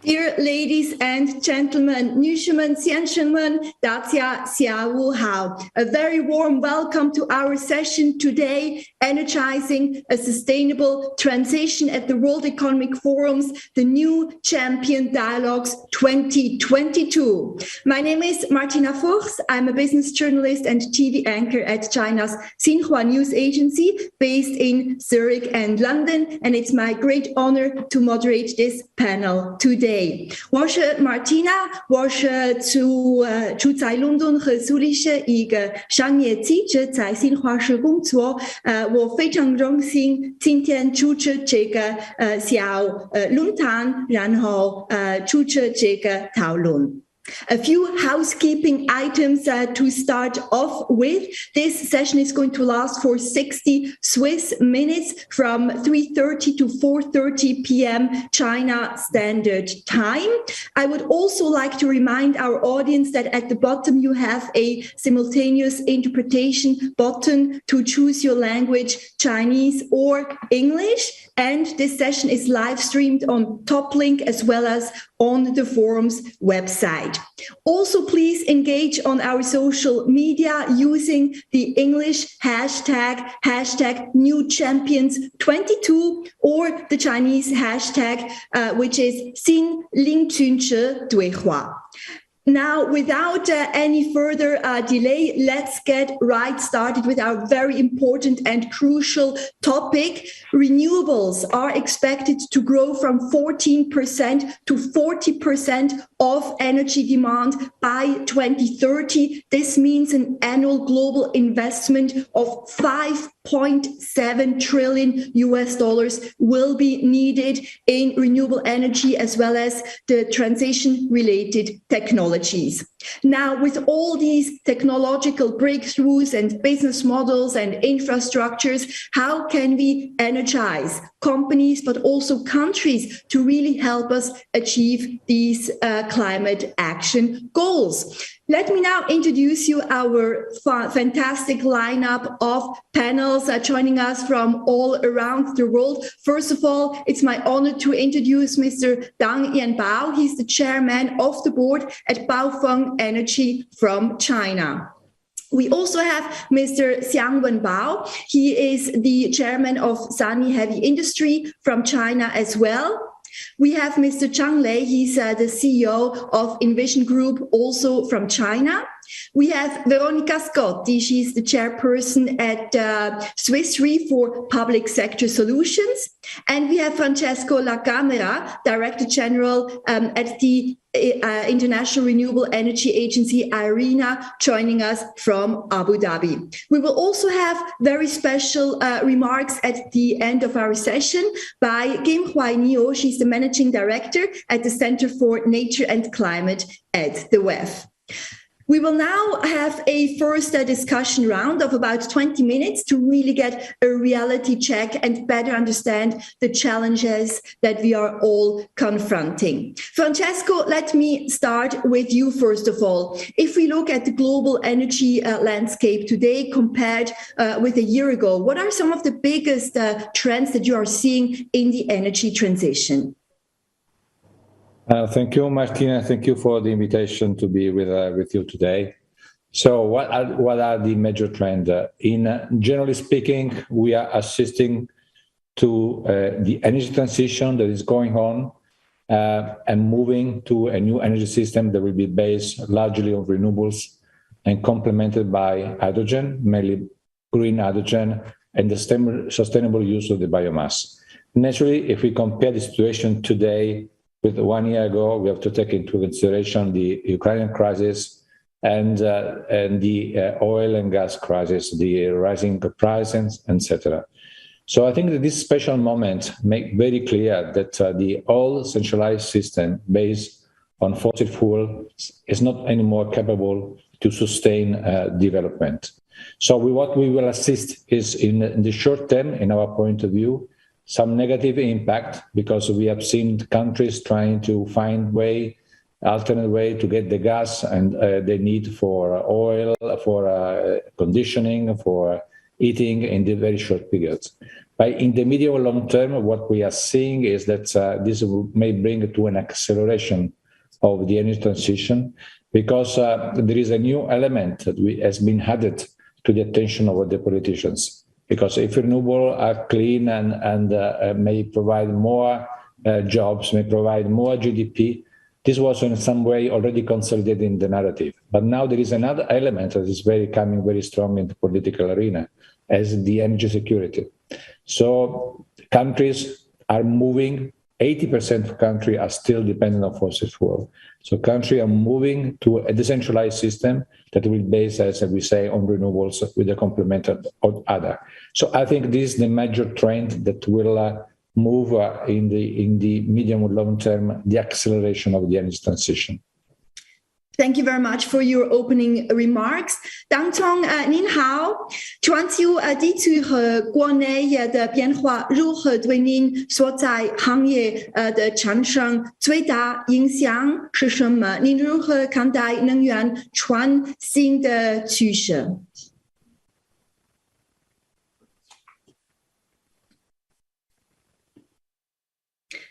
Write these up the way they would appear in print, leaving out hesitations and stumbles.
Dear ladies and gentlemen, 女士们、先生们，大家下午好. A very warm welcome to our session today, Energizing a Sustainable Transition at the World Economic Forum's The New Champion Dialogues 2022. My name is Martina Fuchs. I'm a business journalist and TV anchor at China's Xinhua News Agency based in Zurich and London, and it's my great honor to moderate this panel today. 我是 Martina， 我是住在伦敦和苏黎世一个商业记者，在新华社工作。我非常荣幸今天主持这个小论坛，然后主持这个讨论。A few housekeeping items to start off with. This session is going to last for 60 Swiss minutes from 3:30 to 4:30 p.m. China Standard Time. I would also like to remind our audience that at the bottom you have a simultaneous interpretation button to choose your language, Chinese or English. And this session is live streamed on Toplink as well as on the forum's website. Also, please engage on our social media using the English hashtag #NewChampions22 or the Chinese hashtag, which is 新领军者对话. Now, without any further delay, let's get right started with our very important and crucial topic. Renewables are expected to grow from 14% to 40% of energy demand by 2030. This means an annual global investment of $5.7 trillion will be needed in renewable energy as well as the transition-related technologies. Now, with all these technological breakthroughs and business models and infrastructures, how can we energize companies, but also countries to really help us achieve these climate action goals? Let me now introduce you our fantastic lineup of panels joining us from all around the world. First of all, it's my honor to introduce Mr. Dang Yanbao. He's the chairman of the board at Baofeng Energy from China. We also have Mr. Xiang Wenbao. He is the chairman of Sany Heavy Industry from China as well. We have Mr. Zhang Lei. He's the CEO of Envision Group, also from China. We have Veronica Scotti. She's the chairperson at Swiss Re for Public Sector Solutions. And we have Francesco La Camera, Director General at the International Renewable Energy Agency, IRENA, joining us from Abu Dhabi. We will also have very special remarks at the end of our session by Kim Huai Nio. She's the Managing Director at the Center for Nature and Climate at the WEF. We will now have a first discussion round of about 20 minutes to really get a reality check and better understand the challenges that we are all confronting. Francesco, let me start with you first of all. If we look at the global energy landscape today compared with a year ago, what are some of the biggest trends that you are seeing in the energy transition? Thank you, Martina. Thank you for the invitation to be with you today. So what are the major trends? Generally speaking, we are assisting to the energy transition that is going on and moving to a new energy system that will be based largely on renewables and complemented by hydrogen, mainly green hydrogen, and the sustainable use of the biomass. Naturally, if we compare the situation today with 1 year ago, we have to take into consideration the Ukrainian crisis and the oil and gas crisis, the rising prices, etc. So I think that this special moment makes very clear that the all centralized system based on fossil fuel is not anymore capable to sustain development. So what we will assist is in the short term, in our point of view, some negative impact, because we have seen countries trying to find alternate way to get the gas and the need for oil, for conditioning, for heating in the very short periods. But in the medium and long term, what we are seeing is that this may bring to an acceleration of the energy transition, because there is a new element that has been added to the attention of the politicians. Because if renewables are clean and may provide more jobs, may provide more GDP, this was in some way already consolidated in the narrative. But now there is another element that is coming very strong in the political arena, as the energy security. So countries are moving, 80% of countries are still dependent on fossil fuel. So countries are moving to a decentralized system that will base, as we say, on renewables with a complement of other. So I think this is the major trend that will move in the medium or long term, the acceleration of the energy transition. Thank you very much for your opening remarks. 当中您好，全球地区和国内的变化如何对您所在行业的产生最大影响是什么？您如何看待能源转型的趋势？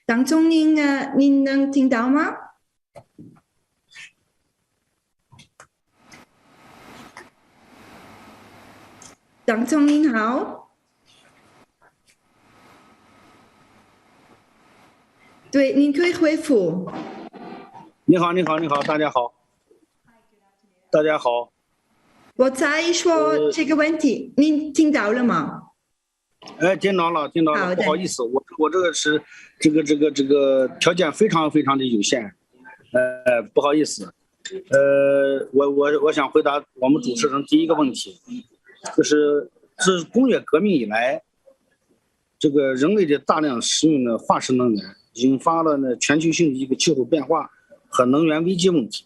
当中您能听到吗？当中您好，对，您可以回复。你好，大家好，大家好。我在说这个问题，您听到了吗？听到了，不好意思，我这个是这个条件非常的有限，不好意思，我想回答我们主持人第一个问题。就是自工业革命以来，这个人类的大量使用的化石能源，引发了呢全球性的一个气候变化和能源危机问题。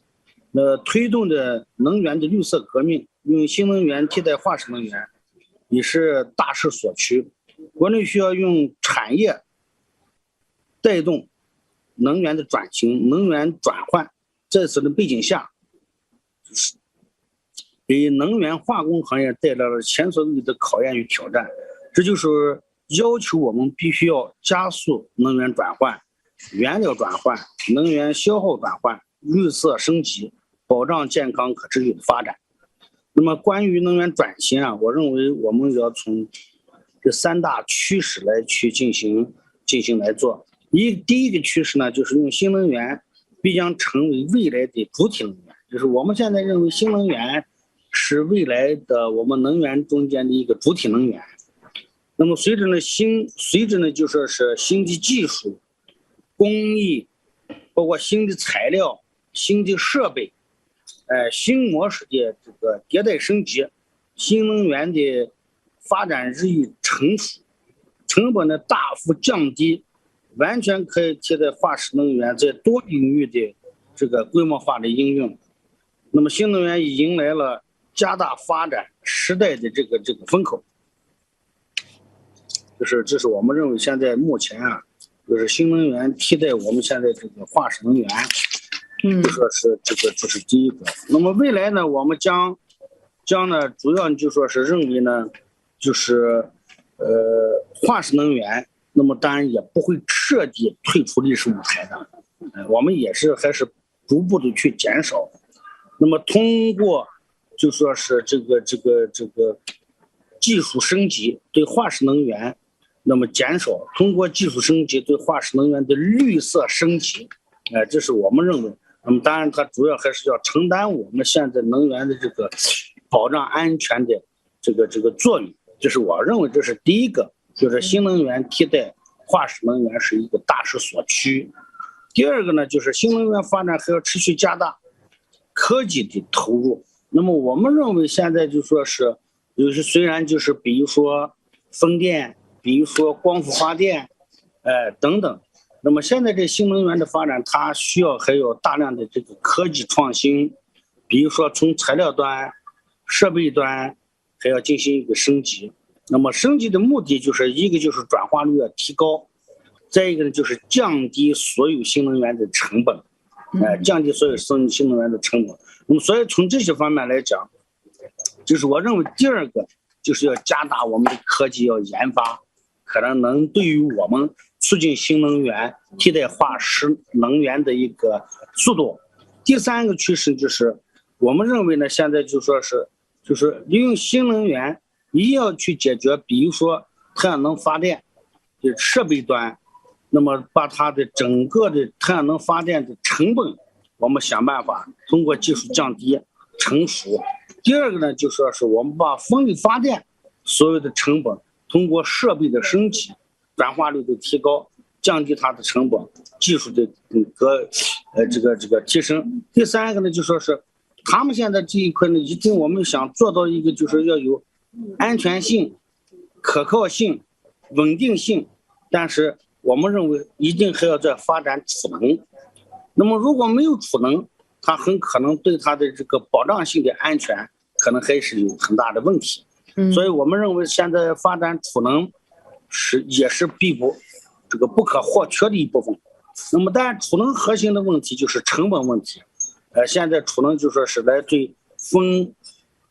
推动的能源的绿色革命，用新能源替代化石能源，也是大势所趋。国内需要用产业带动能源的转型、能源转换。在此的背景下，给能源化工行业带来了前所未有的考验与挑战，这就是要求我们必须要加速能源转换、原料转换、能源消耗转换、绿色升级，保障健康可持续的发展。那么关于能源转型啊，我认为我们要从这3大趋势来去进行来做。第一个趋势呢，就是用新能源必将成为未来的主体能源，就是我们现在认为新能源是未来的我们能源中间的一个主体能源。那么随着呢就说是新的技术、工艺，包括新的材料、新的设备，新模式的这个迭代升级，新能源的发展日益成熟，成本呢大幅降低，完全可以替代化石能源在多领域的这个规模化的应用。那么新能源已迎来了加大发展时代的这个风口，这是我们认为现在目前啊，就是新能源替代我们现在这个化石能源，就说是这是第一个。那么未来呢，我们将呢主要就说是认为呢，就是化石能源，那么当然也不会彻底退出历史舞台的，我们还是逐步的去减少。那么通过就说是这个技术升级对化石能源那么减少，通过技术升级对化石能源的绿色升级，这是我们认为。那么当然它主要还是要承担我们现在能源的这个保障安全的这个作用，这是我认为这是第一个，就是新能源替代化石能源是一个大势所趋。第二个呢，就是新能源发展还要持续加大科技的投入。那么我们认为现在就说是虽然就是比如说风电，比如说光伏发电，等等，那么现在这新能源的发展它需要还有大量的这个科技创新，比如说从材料端、设备端还要进行一个升级。那么升级的目的就是一个就是转化率要提高，再一个呢就是降低所有新能源的成本，降低所有新能源的成本。那么所以从这些方面来讲，就是我认为第二个就是要加大我们的科技要研发，可能能对于我们促进新能源替代化石能源的一个速度。第三个趋势就是我们认为呢，现在就是利用新能源一定要去解决，比如说太阳能发电的设备端，那么把它的整个的太阳能发电的成本，我们想办法通过技术降低成熟。第二个呢，就说是我们把风力发电所有的成本通过设备的升级、转化率的提高，降低它的成本，技术的这个提升。第三个呢，就说是他们现在这一块呢，一定我们想做到一个就是要有安全性、可靠性、稳定性，但是我们认为一定还要再发展储能。那么如果没有储能，它很可能对它的这个保障性的安全可能还是有很大的问题。所以我们认为现在发展储能也是不可或缺的一部分。那么但储能核心的问题就是成本问题。现在储能就说是来对风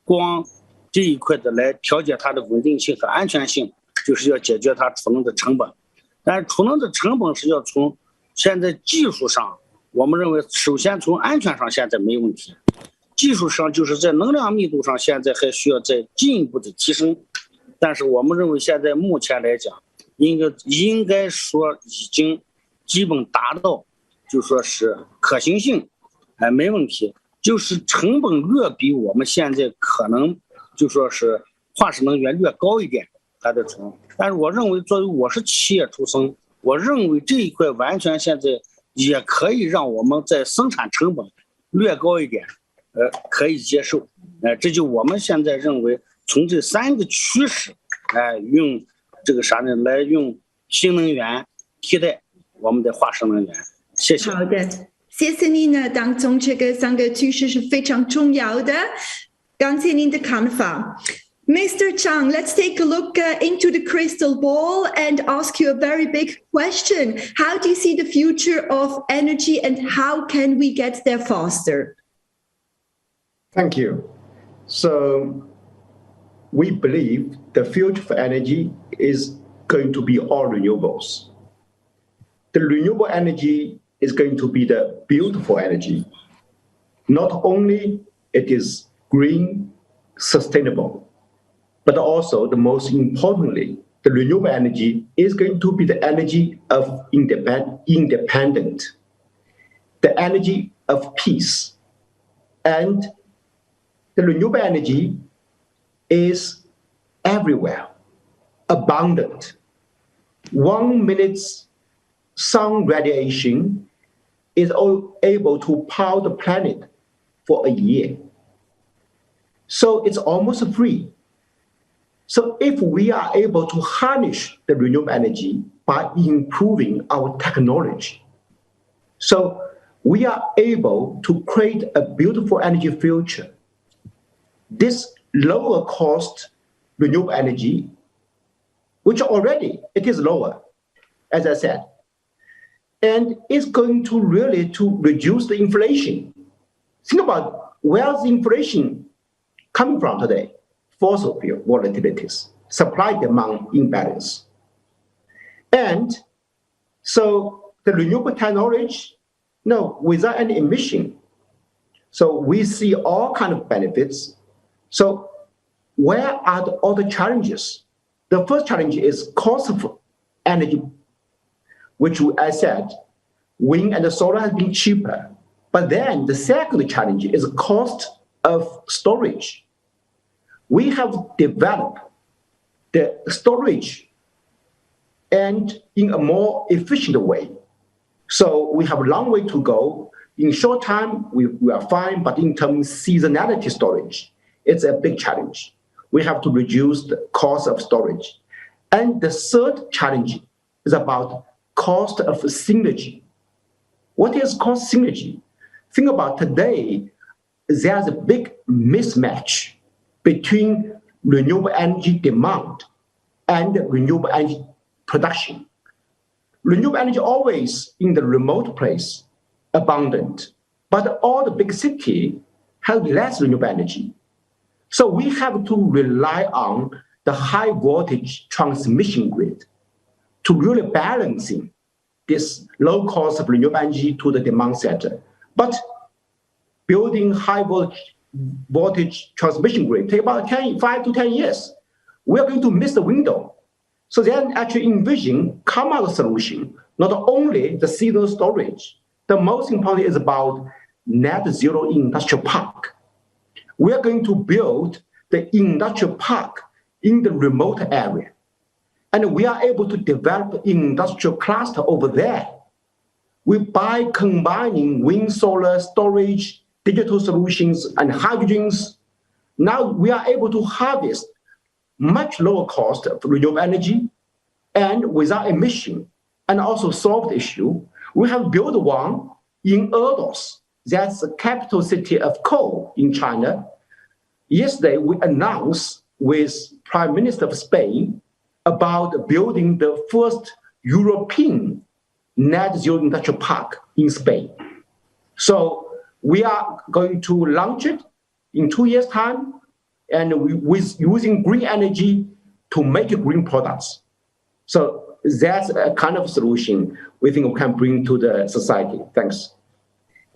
光这一块的来调节它的稳定性和安全性，就是要解决它储能的成本。但是储能的成本是要从现在技术上，我们认为首先从安全上现在没问题，技术上就是在能量密度上现在还需要再进一步的提升。但是我们认为现在目前来讲，应该说已经基本达到，就说是可行性，没问题。就是成本略比我们现在可能就说是化石能源略高一点，它的储能。但是我认为作为我是企业出身，我认为这一块完全现在也可以让我们在生产成本略高一点，可以接受。这就我们现在认为从这三个趋势，用这个啥呢，来用新能源替代我们的化石能源。谢谢。好的，谢谢您呢，当中这个三个趋势是非常重要的，感谢您的看法。Mr. Chang, let's take a look into the crystal ball and ask you a very big question. How do you see the future of energy and how can we get there faster? Thank you. So we believe the future for energy is going to be all renewables. The renewable energy is going to be the beautiful energy. Not only it is green, sustainable, but also, the most importantly, the renewable energy is going to be the energy of independent, the energy of peace. And the renewable energy is everywhere, abundant. 1 minute's sun radiation is able to power the planet for a year. So it's almost free. So if we are able to harness the renewable energy by improving our technology, so we are able to create a beautiful energy future. This lower cost renewable energy, which already it is lower, as I said, and it's going to really to reduce the inflation. Think about where's the inflation coming from today? Fossil fuel volatilities, supply-demand imbalance. And so the renewable technology, without any emission. So we see all kinds of benefits. So where are all the challenges? The first challenge is cost of energy, which I said, wind and solar has been cheaper. But then the second challenge is cost of storage. We have developed the storage and in a more efficient way. So we have a long way to go. In short time, we are fine, but in terms of seasonality storage, it's a big challenge. We have to reduce the cost of storage. And the third challenge is about cost of synergy. What is cost synergy? Think about today, there's a big mismatch between renewable energy demand and renewable energy production. Renewable energy always in the remote place, abundant, but all the big cities have less renewable energy. So we have to rely on the high voltage transmission grid to really balancing this low cost of renewable energy to the demand sector. But building high voltage transmission grid take about 5 to 10 years. We are going to miss the window. So then actually envision come out solution, not only the seasonal storage. The most important is about net zero industrial park. We are going to build the industrial park in the remote area. And we are able to develop industrial cluster over there. By combining wind, solar, storage, digital solutions, and hydrogens, now we are able to harvest much lower cost of renewable energy and without emission, and also solve the issue. We have built one in Erdos, that's the capital city of coal in China. Yesterday, we announced with Prime Minister of Spain about building the first European net zero industrial park in Spain. So we are going to launch it in 2 years' time, and with using green energy to make green products. So that's a kind of solution we think we can bring to the society. Thanks.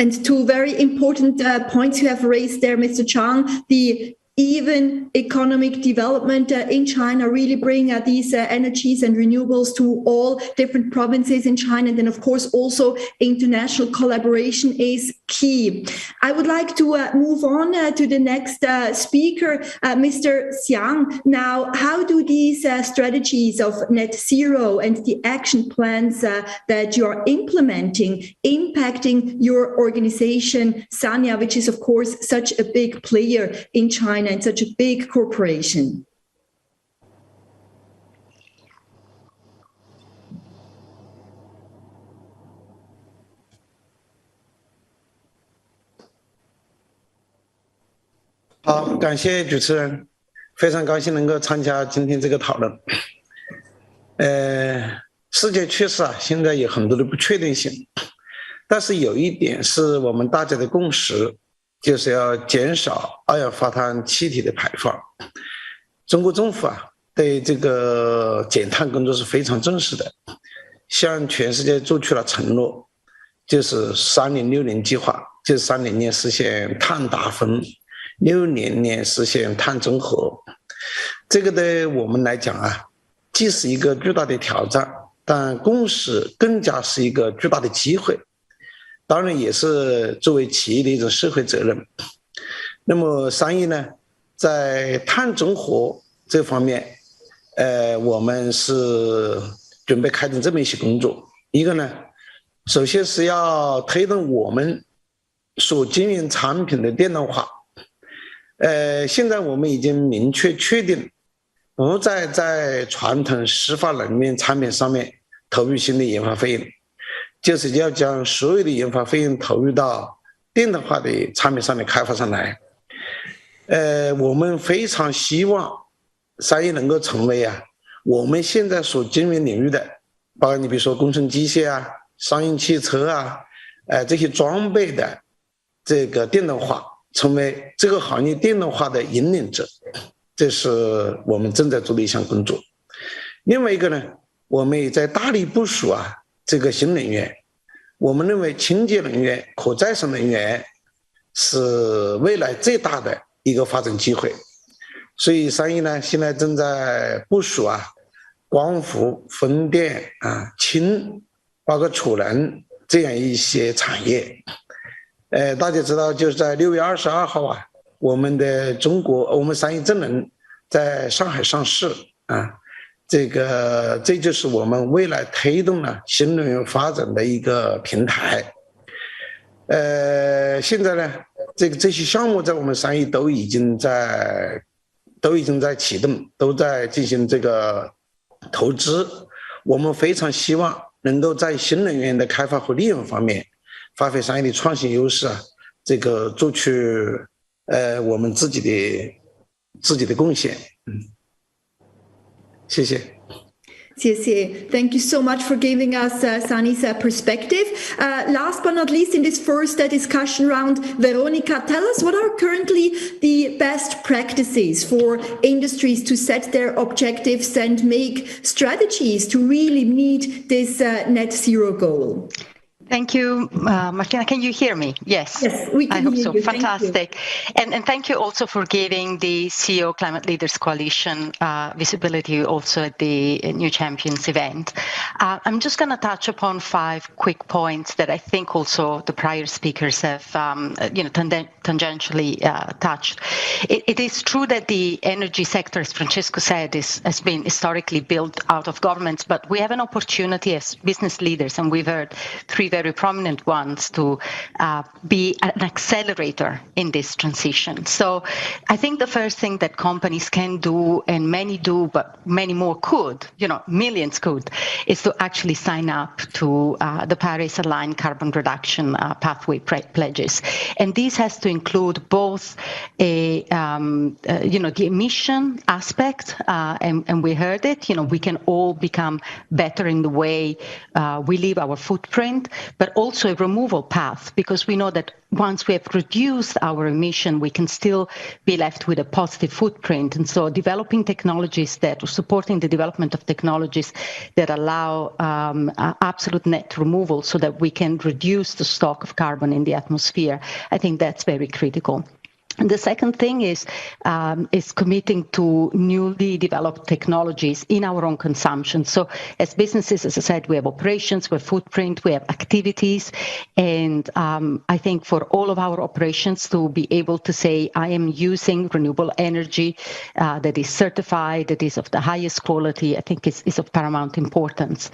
And two very important points you have raised there, Mr. Chang. The even economic development in China really bring these energies and renewables to all different provinces in China. And then, of course, also international collaboration is key. I would like to move on to the next speaker, Mr. Xiang. Now, how do these strategies of net zero and the action plans that you are implementing impacting your organization, Sanya, which is, of course, such a big player in China and such a big corporation?好，感谢主持人，非常高兴能够参加今天这个讨论。世界确实现在有很多的不确定性，但是有一点是我们大家的共识，就是要减少二氧化碳气体的排放。中国政府对这个减碳工作是非常重视的，向全世界做出了承诺，就是3060计划，就是30年实现碳达峰，60年实现碳中和。这个对我们来讲既是一个巨大的挑战，但共识更加是一个巨大的机会。当然也是作为企业的一种社会责任。那么商业呢，在碳中和这方面，我们是准备开展这么一些工作。一个呢，首先是要推动我们所经营产品的电动化。现在我们已经明确确定，不再在传统石化能源产品上面投入新的研发费用。就是要将所有的研发费用投入到电动化的产品上面开发上来。我们非常希望商业能够成为我们现在所经营领域的，包括你比如说工程机械商用汽车这些装备的这个电动化，成为这个行业电动化的引领者，这是我们正在做的一项工作。另外一个呢，我们也在大力部署这个新能源。我们认为清洁能源、可再生能源是未来最大的一个发展机会，所以商业呢现在正在部署光伏、风电氢，包括储能这样一些产业。大家知道，就是在6月22号我们商业正能在上海上市这就是我们未来推动新能源发展的一个平台。现在呢，这些项目在我们商业都已经在启动，都在进行这个投资。我们非常希望能够在新能源的开发和利用方面发挥商业的创新优势这个做出我们自己的贡献。谢谢。Thank you so much for giving us Sunny's perspective. Last but not least, in this first discussion round, Veronica, tell us what are currently the best practices for industries to set their objectives and make strategies to really meet this net zero goal. Thank you, Martina. Can you hear me? Yes. Yes, we can I hope hear so. you. Fantastic. And thank you also for giving the CEO Climate Leaders Coalition visibility also at the New Champions event. I'm just going to touch upon 5 quick points that I think also the prior speakers have tangentially touched. It is true that the energy sector, as Francesco said, has been historically built out of governments, but we have an opportunity as business leaders, and we've heard 3 very prominent ones, to be an accelerator in this transition. So I think the first thing that companies can do, and many do, but many more could, millions could, is to actually sign up to the Paris-aligned carbon reduction pathway pledges. And this has to include both the emission aspect, and we heard it, we can all become better in the way we leave our footprint, but also a removal path, because we know that once we have reduced our emission, we can still be left with a positive footprint. And so developing technologies that are supporting the development of technologies that allow absolute net removal so that we can reduce the stock of carbon in the atmosphere, I think that's very critical. And the second thing is committing to newly developed technologies in our own consumption. So as businesses, as I said, we have operations, we have footprint, we have activities. And I think for all of our operations to be able to say, I am using renewable energy that is certified, that is of the highest quality, I think is of paramount importance.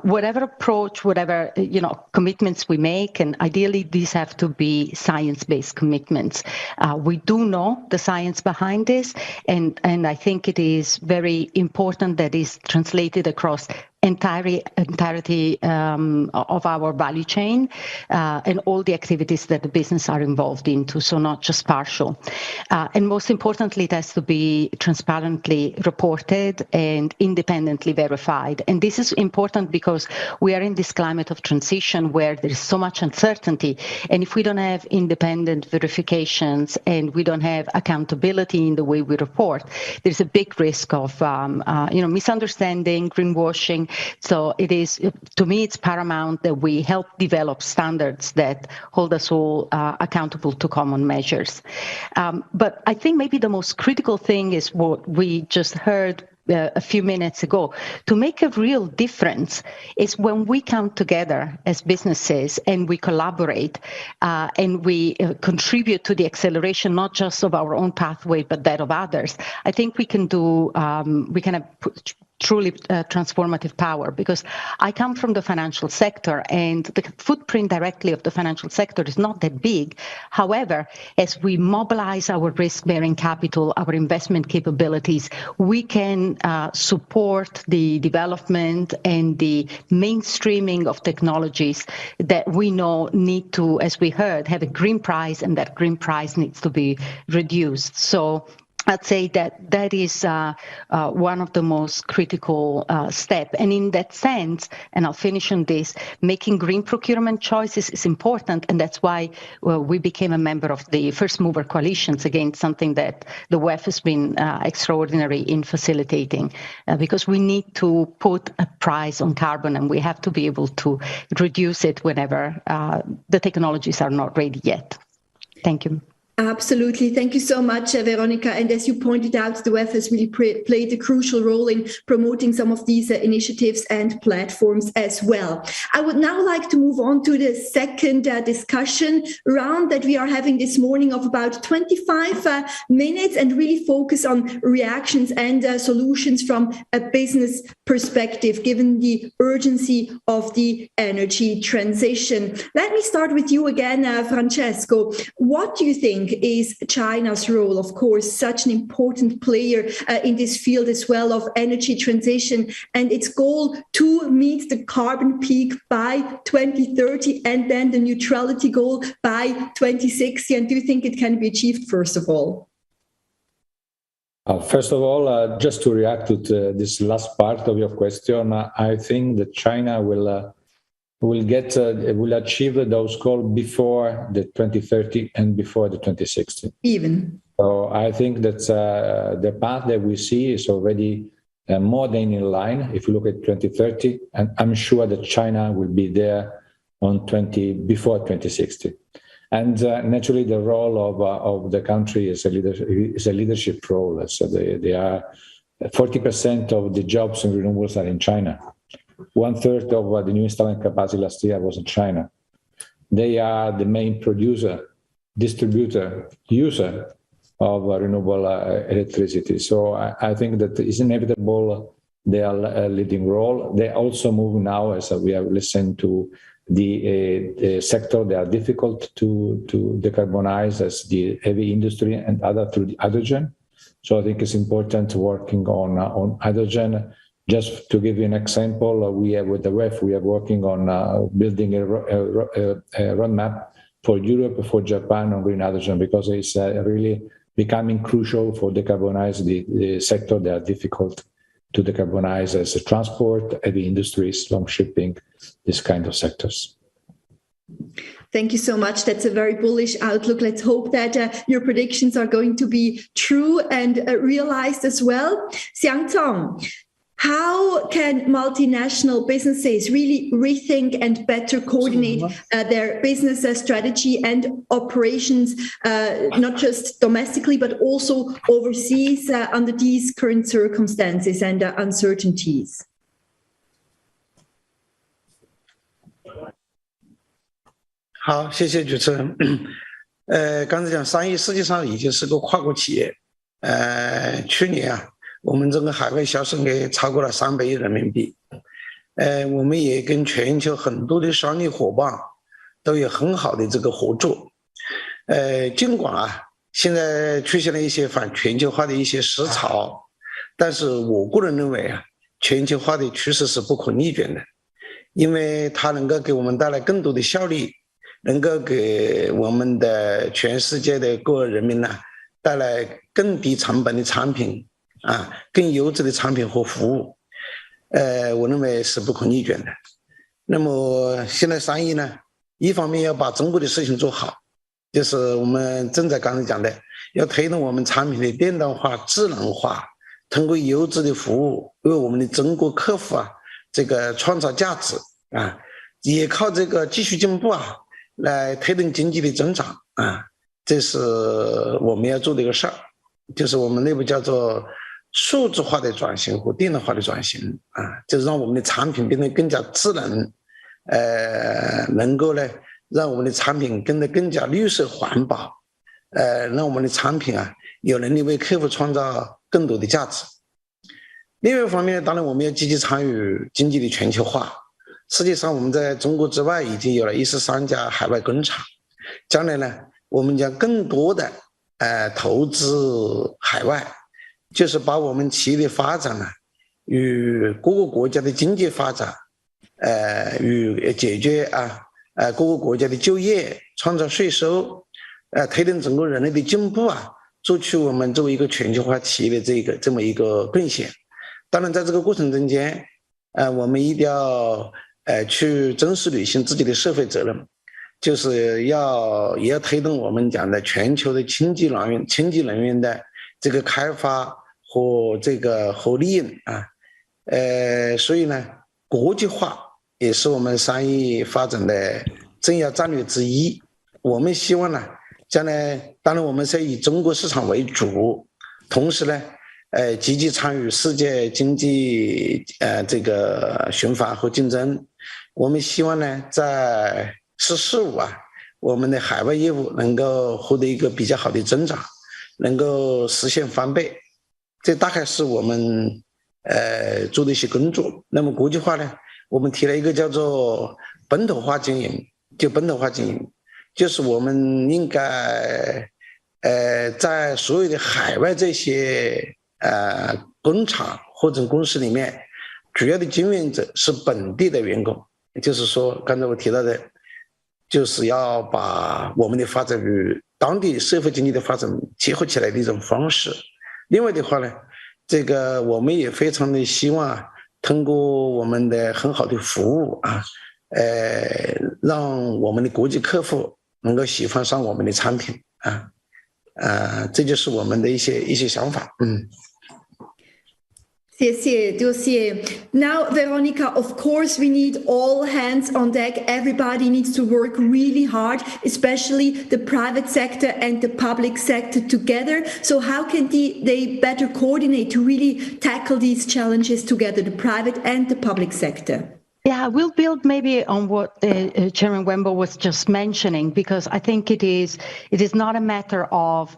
Whatever approach, whatever commitments we make, and ideally these have to be science-based commitments. We do know the science behind this, and I think it is very important that is translated across entirety of our value chain and all the activities that the business are involved into, so not just partial. And most importantly, it has to be transparently reported and independently verified. And this is important because we are in this climate of transition where there is so much uncertainty. And if we don't have independent verifications and we don't have accountability in the way we report, there's a big risk of misunderstanding, greenwashing. So it is, to me, it's paramount that we help develop standards that hold us all accountable to common measures. But I think maybe the most critical thing is what we just heard a few minutes ago. To make a real difference is when we come together as businesses and we collaborate and we contribute to the acceleration, not just of our own pathway, but that of others. I think we can do, we can have truly transformative power, because I come from the financial sector and the footprint directly of the financial sector is not that big. However, as we mobilize our risk-bearing capital, our investment capabilities, we can support the development and the mainstreaming of technologies that we know need to, as we heard, have a green price, and that green price needs to be reduced. So I'd say that is one of the most critical steps. And in that sense, and I'll finish on this, making green procurement choices is important. And that's why we became a member of the First Mover Coalitions, again, something that the WEF has been extraordinary in facilitating, because we need to put a price on carbon and we have to be able to reduce it whenever the technologies are not ready yet. Thank you. Absolutely. Thank you so much, Veronica. And as you pointed out, the WEF has really played a crucial role in promoting some of these initiatives and platforms as well. I would now like to move on to the second discussion round that we are having this morning of about 25 minutes, and really focus on reactions and solutions from a business perspective, given the urgency of the energy transition. Let me start with you again, Francesco. What do you think is China's role? Of course, such an important player in this field as well of energy transition, and its goal to meet the carbon peak by 2030 and then the neutrality goal by 2060. And do you think it can be achieved, first of all? First of all, just to react to this last part of your question, I think that China will achieve those goals before the 2030 and before the 2060. Even. So I think that the path that we see is already more than in line. If you look at 2030, and I'm sure that China will be there before 2060. And naturally, the role of the country is a leadership role. So they are 40% of the jobs in renewables are in China. 1/3 of the new installing capacity last year was in China. They are the main producer, distributor, user of renewable electricity. So I think that it's inevitable they are a leading role. They also move now, as we have listened to, the sector they are difficult to decarbonize, as the heavy industry and other through the hydrogen. So I think it's important working on hydrogen. Just to give you an example, we have with the WEF, we are working on building a roadmap for Europe, for Japan on green hydrogen, because it's really becoming crucial for decarbonize the sector that are difficult to decarbonize, as transport, heavy industries, long shipping, this kind of sectors. Thank you so much. That's a very bullish outlook. Let's hope that your predictions are going to be true and realized as well. Xiang Tong, how can multinational businesses really rethink and better coordinate their business strategy and operations, not just domestically, but also overseas under these current circumstances and uncertainties? "好，谢谢主持人。刚才讲商业实际上已经是个跨国企业。去年啊，我们整个海外销售额超过了300亿人民币。我们也跟全球很多的商业伙伴都有很好的这个合作。尽管啊，现在出现了一些反全球化的一些思潮，但是我个人认为啊，全球化的趋势是不可逆转的，因为它能够给我们带来更多的效率，能够给我们的全世界的各人民呢带来更低成本的产品啊，更优质的产品和服务。我认为是不可逆转的。那么现在商业呢，一方面要把中国的事情做好，就是我们正在刚才讲的，要推动我们产品的电动化、智能化，通过优质的服务为我们的中国客户啊这个创造价值啊，也靠这个技术进步啊来推动经济的增长啊，这是我们要做的一个事儿，就是我们内部叫做数字化的转型和电动化的转型啊，就是让我们的产品变得更加智能，能够呢让我们的产品变得更加绿色环保，让我们的产品啊有能力为客户创造更多的价值。另外一方面，当然我们要积极参与经济的全球化。实际上我们在中国之外已经有了13家海外工厂，将来呢我们将更多的投资海外，就是把我们企业的发展呢与各个国家的经济发展与解决各个国家的就业、创造税收，推动整个人类的进步啊，做出我们作为一个全球化企业的这么一个贡献。当然在这个过程中间我们一定要去真实履行自己的社会责任，就是也要推动我们讲的全球的清洁能源的这个开发和这个和利用啊。所以呢，国际化也是我们商业发展的重要战略之一。我们希望呢，将来当然我们是以中国市场为主，同时呢积极参与世界经济这个循环和竞争。我们希望呢在“十四五”我们的海外业务能够获得一个比较好的增长，能够实现翻倍。这大概是我们做的一些工作。那么国际化呢，我们提了一个叫做本土化经营，就是我们应该在所有的海外这些工厂或者公司里面，主要的经营者是本地的员工。就是说刚才我提到的，就是要把我们的发展与当地社会经济的发展结合起来的一种方式。另外的话呢，这个我们也非常的希望啊，通过我们的很好的服务啊，让我们的国际客户能够喜欢上我们的产品啊，这就是我们的一些想法。谢谢。Now, Veronica, of course, we need all hands on deck. Everybody needs to work really hard, especially the private sector and the public sector together. So how can they better coordinate to really tackle these challenges together, the private and the public sector? Yeah, we'll build maybe on what Chairman Wembo was just mentioning, because I think it is not a matter of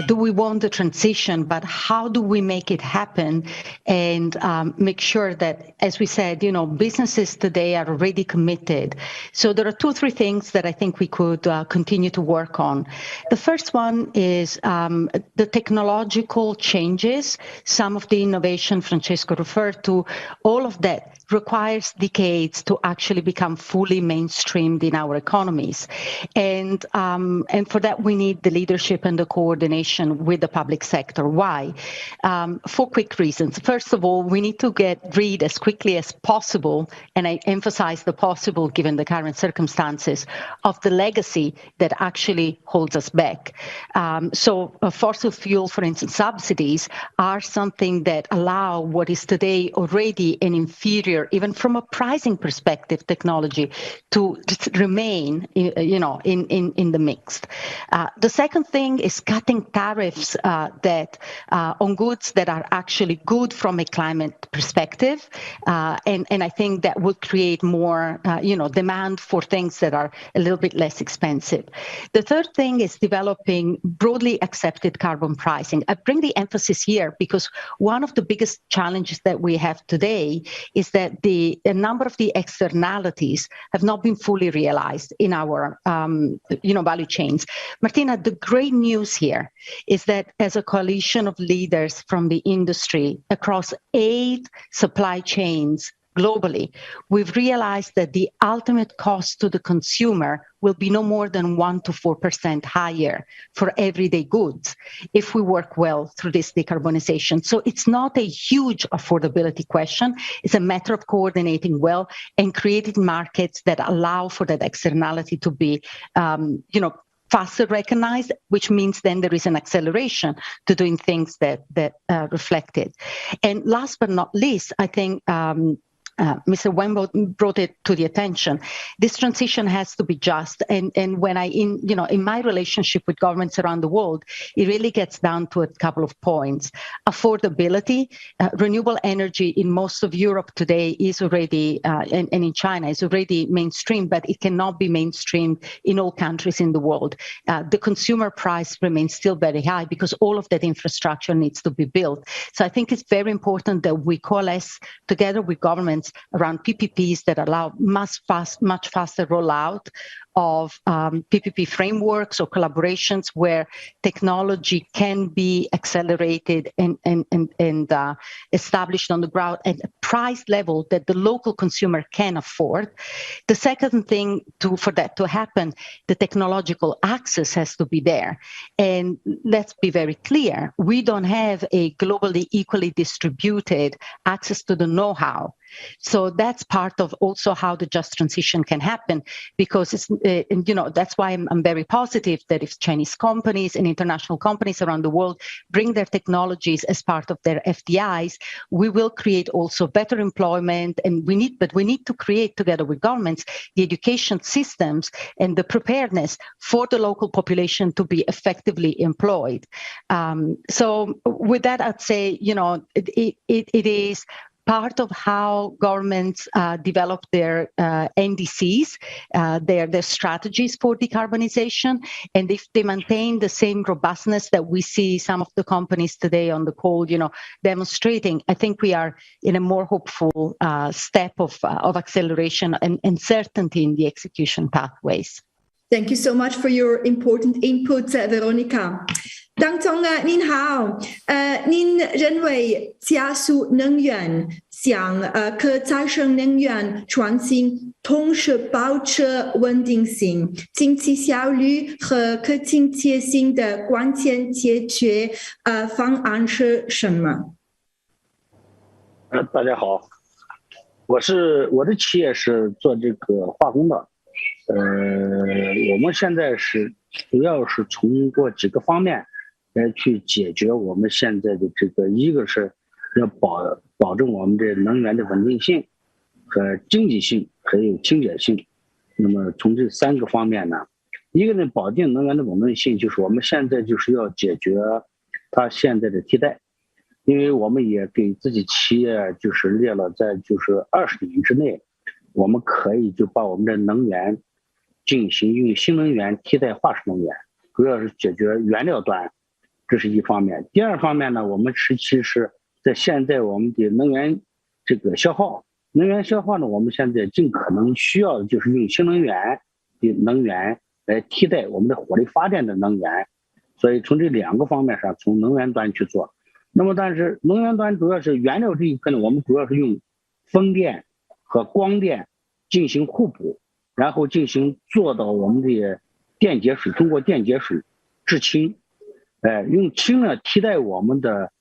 do we want the transition, but how do we make it happen and make sure that, as we said, businesses today are already committed. So there are 2 or 3 things that I think we could continue to work on. The first one is the technological changes. Some of the innovation Francesco referred to, all of that requires decades to actually become fully mainstreamed in our economies. And for that, we need the leadership and the coordination with the public sector. Why? For quick reasons. First of all, we need to get rid as quickly as possible, and I emphasize the possible given the current circumstances, of the legacy that actually holds us back. So fossil fuel, for instance, subsidies are something that allow what is today already an inferior, even from a pricing perspective, technology to remain, in the mix. The second thing is cutting tariffs that on goods that are actually good from a climate perspective, and I think that would create more, demand for things that are a little bit less expensive. The third thing is developing broadly accepted carbon pricing. I bring the emphasis here because one of the biggest challenges that we have today is that a number of the externalities have not been fully realized in our, value chains. Martina, the great news here is that as a coalition of leaders from the industry across 8 supply chains globally, we've realized that the ultimate cost to the consumer will be no more than 1% to 4% higher for everyday goods if we work well through this decarbonization. So it's not a huge affordability question. It's a matter of coordinating well and creating markets that allow for that externality to be, faster recognized, which means then there is an acceleration to doing things that reflect it. And last but not least, I think Mr. Wembo brought it to the attention. This transition has to be just, and when in my relationship with governments around the world, it really gets down to a couple of points. Affordability, renewable energy in most of Europe today is already, and in China is already mainstream, but it cannot be mainstreamed in all countries in the world. The consumer price remains still very high because all of that infrastructure needs to be built. So I think it's very important that we coalesce together with governments around PPPs that allow much faster rollout of PPP frameworks or collaborations where technology can be accelerated and established on the ground at a price level that the local consumer can afford. The second thing for that to happen, the technological access has to be there. And let's be very clear, we don't have a globally equally distributed access to the know-how. So that's part of also how the just transition can happen, because it's, that's why I'm very positive that if Chinese companies and international companies around the world bring their technologies as part of their FDIs, we will create also better employment. And we need to create together with governments the education systems and the preparedness for the local population to be effectively employed. So with that, I'd say, it is part of how governments develop their NDCs, their strategies for decarbonization. And if they maintain the same robustness that we see some of the companies today on the call, demonstrating, I think we are in a more hopeful step of acceleration and certainty in the execution pathways. Thank you so much for your important input, Veronica. 当中您好，您认为加速能源向可再生能源转型，同时保持稳定性、经济效率和可亲切性的关键解决方案是什么？大家好，我的企业是做这个化工的，我们现在是主要是通过几个方面来去解决我们现在的这个，一个是要保证我们这能源的稳定性和经济性，还有清洁性。那么从这3个方面呢，一个呢保证能源的稳定性，就是我们现在就是要解决它现在的替代，因为我们也给自己企业就是列了，在就是20年之内，我们可以就把我们的能源进行用新能源替代化石能源，主要是解决原料端。这是一方面。第二方面呢，我们其实在现在我们的能源这个消耗呢，我们现在尽可能需要就是用新能源的能源来替代我们的火力发电的能源，所以从这2个方面上，从能源端去做。那么但是能源端主要是原料这一块呢，我们主要是用风电和光电进行互补，然后进行做到我们的电解水，通过电解水制氢。用氢呢替代我们的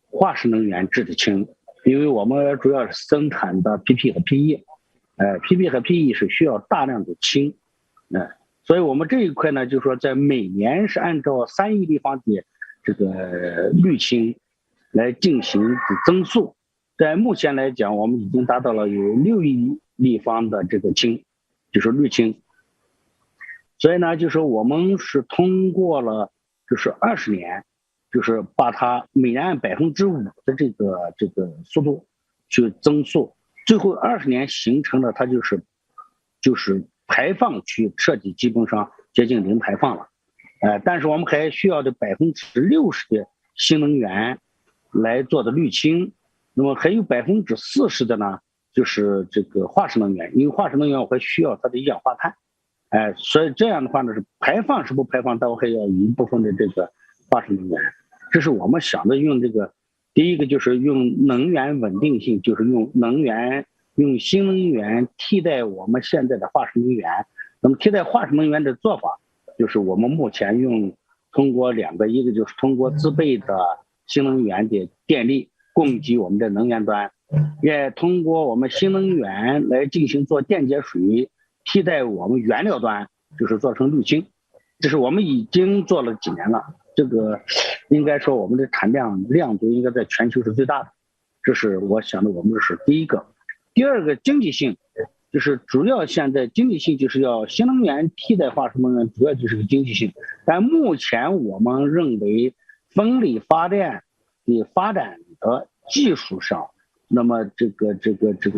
化石能源制的氢，因为我们主要是生产的 PP 和 PE，PP 和 PE 是需要大量的氢，所以我们这一块呢，就是说在每年是按照3亿立方的这个氯氢来进行增速，在目前来讲，我们已经达到了有6亿立方的这个氢，就是氯氢。所以呢，就是我们是通过了就是20年，就是把它每年按5%的这个速度去增速，最后20年形成了它就是排放区彻底基本上接近零排放了，但是我们还需要的60%的新能源来做的氯氢，那么还有40%的呢，就是这个化石能源，因为化石能源我还需要它的一氧化碳。所以这样的话呢，是排放是不排放，但我还要有一部分的这个化石能源。这是我们想的用这个，第一个就是用能源稳定性，就是用新能源替代我们现在的化石能源。那么替代化石能源的做法，就是我们目前通过2个，一个就是通过自备的新能源的电力供给我们的能源端，也通过我们新能源来进行做电解水。替代我们原料端，就是做成氯氢，这是我们已经做了几年了。这个应该说我们的产量度应该在全球是最大的，这是我想的，我们这是第一个。第二个经济性，就是主要现在经济性就是要新能源替代化石能源，主要就是个经济性。但目前我们认为风力发电的发展的技术上，那么这个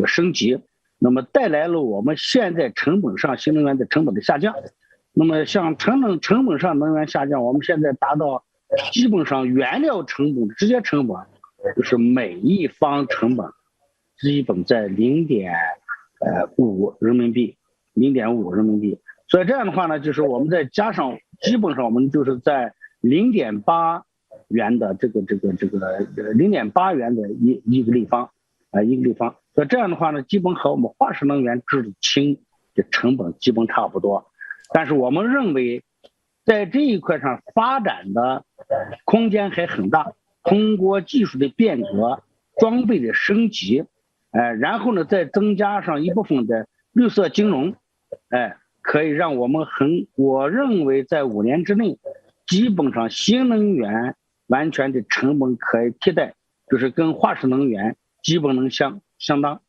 升级。那么带来了我们现在成本上新能源的成本的下降，那么像成本上能源下降，我们现在达到基本上原料成本直接成本就是每一方成本基本在0.5人民币，0.5人民币。所以这样的话呢，就是我们再加上基本上我们就是在0.8元的这个0.8元的一个立方。一个立方，所以这样的话呢，基本和我们化石能源制的氢的成本基本差不多，但是我们认为在这一块上发展的空间还很大，通过技术的变革、装备的升级，然后呢再增加上一部分的绿色金融，可以让我认为在5年之内，基本上新能源完全的成本可以替代，就是跟化石能源基本能相当，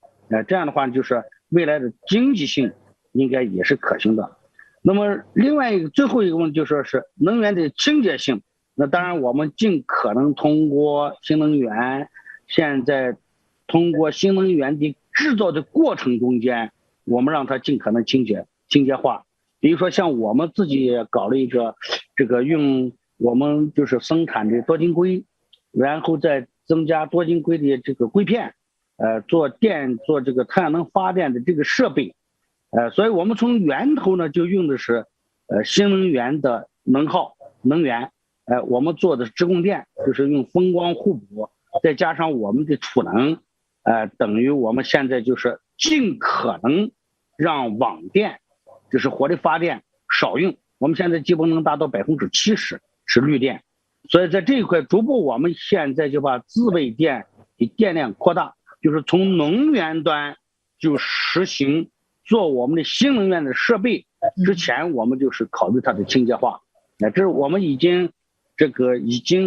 这样的话就是未来的经济性应该也是可行的。那么另外一个最后一个问题就说是能源的清洁性，那当然我们尽可能通过新能源，现在通过新能源的制造的过程中间，我们让它尽可能清洁化。比如说像我们自己搞了一个这个用我们就是生产的多晶硅，然后再增加多晶硅的这个硅片，做这个太阳能发电的这个设备，所以我们从源头呢就用的是新能源的能源，我们做的是直供电，就是用风光互补，再加上我们的储能，等于我们现在就是尽可能让网电，就是火力发电少用，我们现在基本能达到70%是绿电，所以在这一块逐步我们现在就把自备电的电量扩大，就是从能源端就实行做我们的新能源的设备之前，我们就是考虑它的清洁化，这是我们已经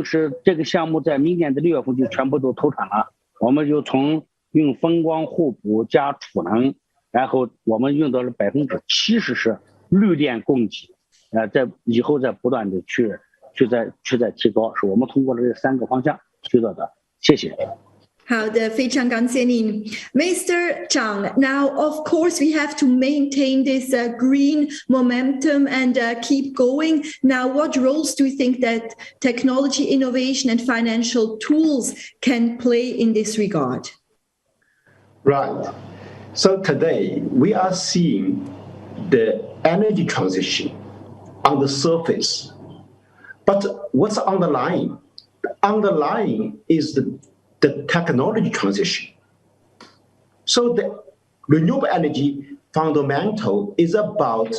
是这个项目在明年的6月份就全部都投产了，我们就从用风光互补加储能，然后我们用到了70%是绿电供给，在以后再不断的去再提高，是我们通过了这3个方向去做的。谢谢。好的，非常感谢您 Mr. Zhang. Now, of course, we have to maintain this green momentum and keep going. Now, what roles do you think that technology, innovation, and financial tools can play in this regard? Right. So today, we are seeing the energy transition on the surface. But what's underlying? The underlying is the technology transition. So the renewable energy fundamental is about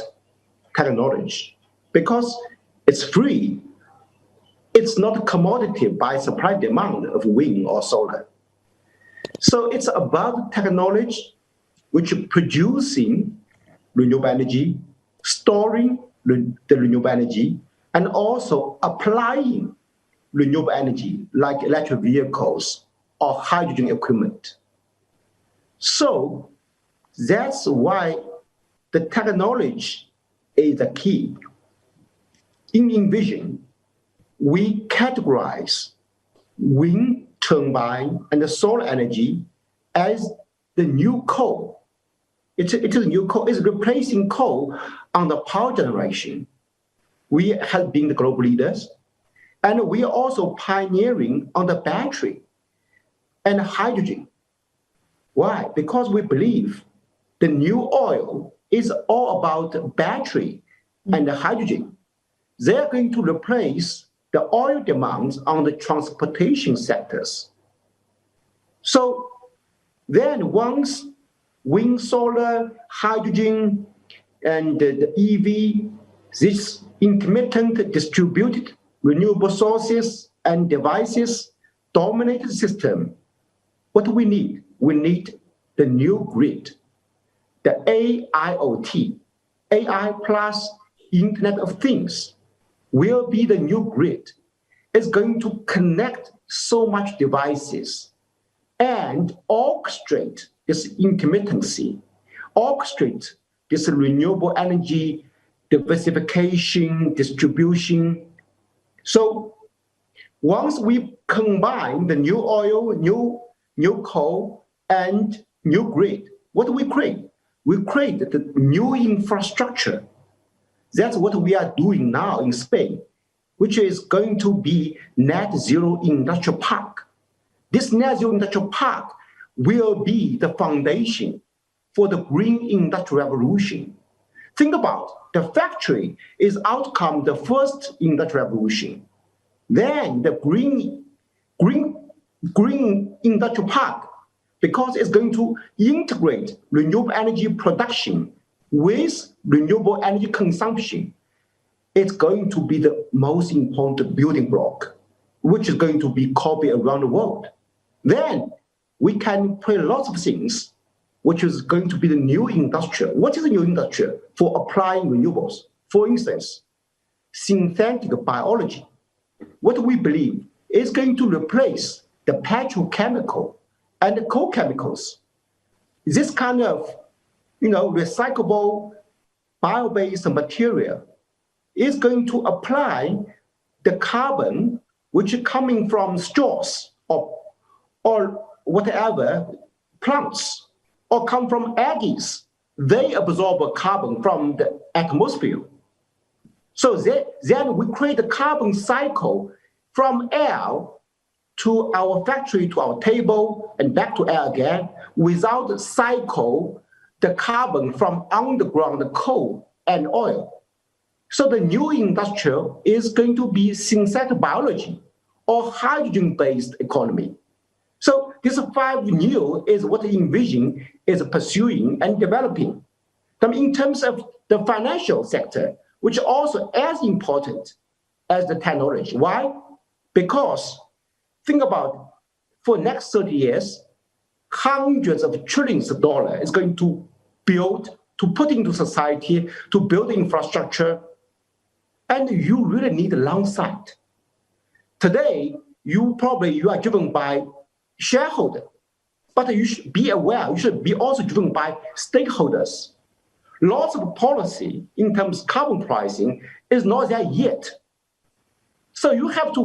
technology because it's free. It's not a commodity by supply demand of wind or solar. So it's about technology which is producing renewable energy, storing the renewable energy, and also applying renewable energy like electric vehicles or hydrogen equipment. So that's why the technology is the key. In Envision, we categorize wind turbine and the solar energy as the new coal. It is a new coal. It's replacing coal on the power generation. We have been the global leaders, and we are also pioneering on the battery and hydrogen. Why? Because we believe the new oil is all about battery and the hydrogen. They're going to replace the oil demands on the transportation sectors. So then once wind, solar, hydrogen, and the EV, this intermittent distributed renewable sources and devices dominate the system, what do we need? We need the new grid, the AIoT, AI plus Internet of Things will be the new grid. It's going to connect so much devices and orchestrate this intermittency, orchestrate this renewable energy diversification, distribution. So once we combine the new oil, new coal, and new grid, what do we create? We create the new infrastructure. That's what we are doing now in Spain, which is going to be net zero industrial park. This net zero industrial park will be the foundation for the green industrial revolution. Think about the factory is outcome the first industrial revolution. Then the green industrial park, because it's going to integrate renewable energy production with renewable energy consumption, it's going to be the most important building block, which is going to be copied around the world. Then we can play lots of things, which is going to be the new industrial. What is the new industrial? For applying renewables. For instance, synthetic biology. What we believe is going to replace the petrochemical and the coal chemicals. This kind of, recyclable bio-based material is going to apply the carbon which is coming from straws or whatever plants, or come from algae. They absorb carbon from the atmosphere. So then we create a carbon cycle from air to our factory, to our table, and back to air again, without cycle the carbon from underground coal and oil. So the new industrial is going to be synthetic biology or hydrogen-based economy. So this 5 new is what Envision is pursuing and developing. In terms of the financial sector, which is also as important as the technology. Why? Because think about for next 30 years, hundreds of trillions of dollars is going to build, to put into society, to build infrastructure, and you really need a long sight. Today, you are driven by shareholder, but you should be aware, you should be also driven by stakeholders. Lots of policy in terms of carbon pricing is not there yet. So you have to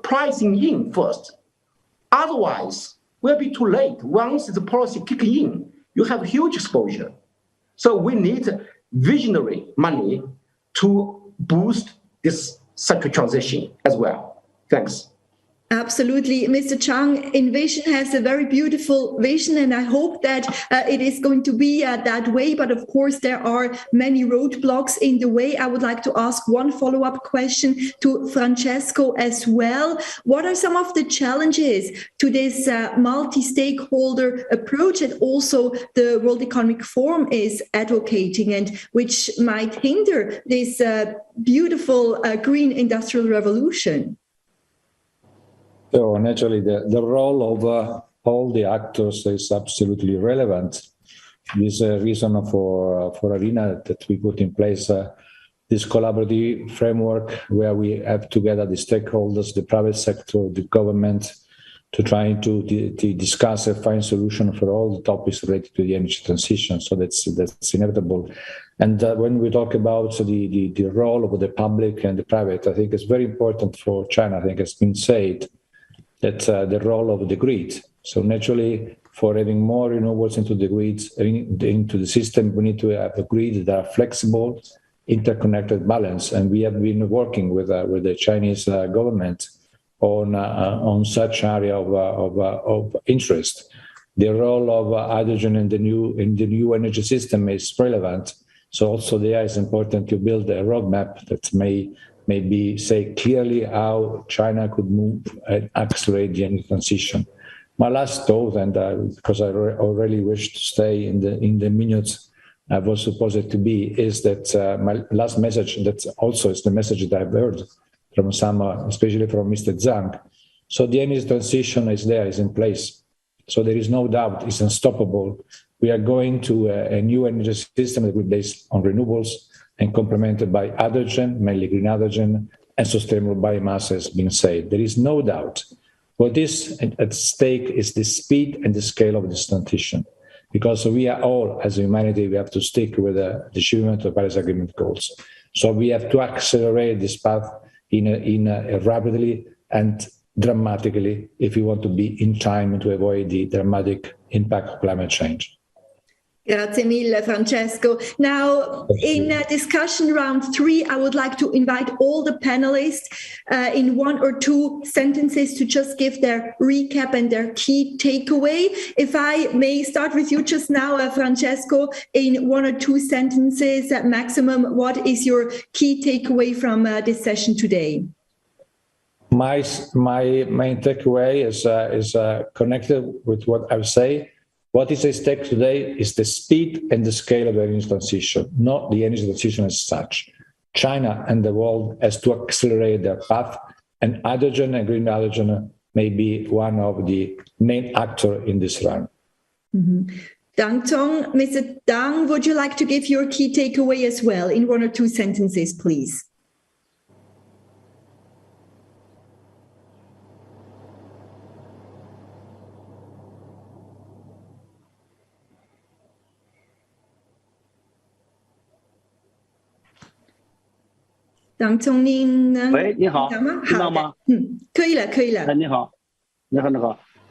pricing in first. Otherwise, will be too late. Once the policy kick in, you have huge exposure. So we need visionary money to boost this sector transition as well. Thanks. Absolutely. Mr. Chang, Envision has a very beautiful vision, and I hope that it is going to be that way. But of course, there are many roadblocks in the way. I would like to ask one follow-up question to Francesco as well. What are some of the challenges to this multi-stakeholder approach that also the World Economic Forum is advocating, and which might hinder this beautiful green industrial revolution? So naturally, the role of all the actors is absolutely relevant. This is a reason for Arena that we put in place this collaborative framework where we have together the stakeholders, the private sector, the government, to try to discuss and find solution for all the topics related to the energy transition. So that's inevitable. And when we talk about the role of the public and the private, I think it's very important for China. I think it's been said that the role of the grid. So naturally, for having more renewables into the grids, into the system, we need to have a grid that are flexible, interconnected, balanced. And we have been working with the Chinese government on such area of interest. The role of hydrogen in the new energy system is relevant. So also there is important to build a roadmap that may maybe say clearly how China could move and accelerate the energy transition. My last thought, and because I already wish to stay in the minutes I was supposed to be, is that my last message, that also is the message that I've heard from some, especially from Mr. Zhang. So the energy transition is there, is in place. So there is no doubt, it's unstoppable. We are going to a new energy system that will be based on renewables and complemented by hydrogen, mainly green hydrogen, and sustainable biomass, has been said. There is no doubt. What is at stake is the speed and the scale of this transition, because we are all, as humanity, we have to stick with the achievement of Paris Agreement goals. So we have to accelerate this path in rapidly and dramatically if we want to be in time to avoid the dramatic impact of climate change. Grazie mille, Francesco. Now, in discussion round 3, I would like to invite all the panelists in 1 or 2 sentences to just give their recap and their key takeaway. If I may start with you just now, Francesco, in 1 or 2 sentences at maximum, what is your key takeaway from this session today? My main takeaway is connected with what I say. What is at stake today is the speed and the scale of the energy transition, not the energy transition as such. China and the world has to accelerate their path, and hydrogen and green hydrogen may be one of the main actors in this run. Mm-hmm. Dang Tong, Mr. Dang, would you like to give your key takeaway as well in 1 or 2 sentences, please?当聪您能喂，你好，听到吗？可以了，可以了。你好，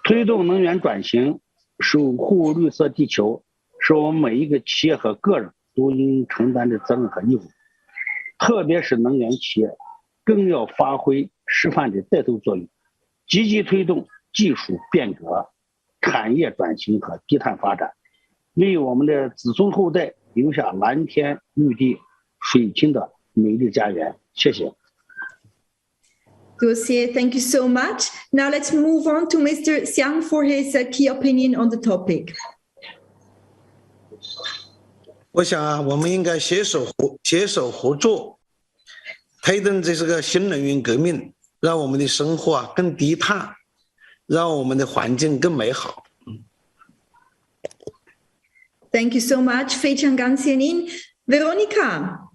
推动能源转型，守护绿色地球，是我们每一个企业和个人都应承担的责任和义务。特别是能源企业，更要发挥示范的带头作用，积极推动技术变革、产业转型和低碳发展，为我们的子孙后代留下蓝天绿地、水清的美丽家园。谢谢。Thank you so much. Now let's move on to Mr. Xiang for his key opinion on the topic. 我想啊，我们应该携手合作，推动这个新能源革命，让我们的生活啊更低碳，让我们的环境更美好。Thank you so much. 非常感谢您 Veronica.